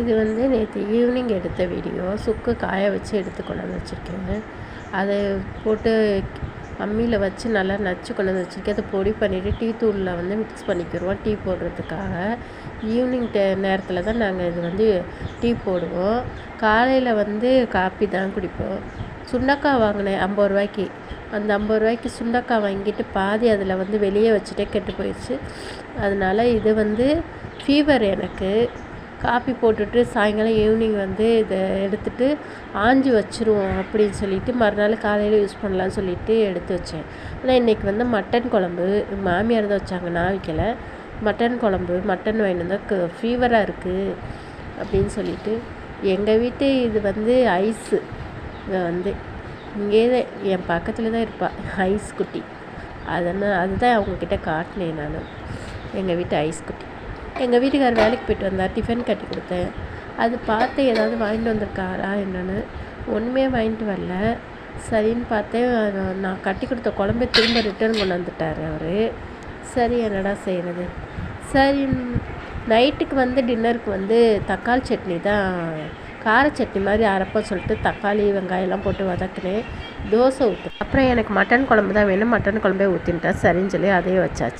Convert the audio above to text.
இது வந்து நேற்று ஈவினிங் எடுத்த வீடியோ. சுக்கு காய வச்சு எடுத்து கொண்டு வந்து வச்சுருக்கேன். அதை போட்டு அம்மியில் வச்சு நல்லா நச்சு கொண்டு வந்து வச்சுருக்கேன். அதை பொடி பண்ணிவிட்டு டீ தூளில் வந்து மிக்ஸ் பண்ணிக்கிடுவோம் டீ போடுறதுக்காக. ஈவினிங் நேரத்தில் தான் நாங்கள் இது வந்து டீ போடுவோம். காலையில் வந்து காப்பி தான் குடிப்போம். சுண்டக்காய் வாங்கினேன் 50 ரூபாய்க்கு. அந்த 50 ரூபாய்க்கு சுண்டக்காய் வாங்கிட்டு பாதி அதில் வந்து வெளியே வச்சுட்டே கெட்டு போயிடுச்சு. அதனால் இது வந்து ஃபீவர் எனக்கு. காப்பி போட்டுட்டு சாயங்காலம் ஈவினிங் வந்து இதை எடுத்துகிட்டு ஆஞ்சி வச்சுருவோம் அப்படின்னு சொல்லிட்டு மறுநாள் காலையில் யூஸ் பண்ணலான்னு சொல்லிட்டு எடுத்து வச்சேன். ஆனால் இன்றைக்கி வந்து மட்டன் குழம்பு மாமியார் தான் வச்சாங்க, நான் வைக்கலை. மட்டன் குழம்பு மட்டன் வாங்கிட்டு வந்தால் ஃபீவராக இருக்குது அப்படின்னு சொல்லிட்டு எங்கள் வீட்டு இது வந்து ஐஸு வந்து இங்கே என் பக்கத்தில் தான் இருப்பாள் ஐஸ் குட்டி. அதுதான் அவங்கக்கிட்ட காட்டினேன் நான், எங்கள் வீட்டு ஐஸ் குட்டி. எங்கள் வீட்டுக்கார் வேலைக்கு போய்ட்டு வந்தார், டிஃபன் கட்டி கொடுத்தேன். அது பார்த்து ஏதாவது வாங்கிட்டு வந்திருக்காரா என்னென்னு. ஒன்றுமே வாங்கிட்டு வரல. சரின்னு பார்த்தேன், நான் கட்டி கொடுத்த குழம்பு திரும்ப ரிட்டர்ன் கொண்டு வந்துட்டார் அவர். சரி என்னடா செய்கிறது. சரி நைட்டுக்கு வந்து டின்னருக்கு வந்து தக்காளி சட்னி தான், கார சட்னி மாதிரி அரைப்போம் சொல்லிட்டு தக்காளி வெங்காயம்லாம் போட்டு வதக்குனேன். தோசை ஊற்று. அப்புறம் எனக்கு மட்டன் குழம்பு தான் வேணும், மட்டன் குழம்பே ஊற்றின்ட்டேன். சரின்னு சொல்லி அதையும் வச்சாச்சு.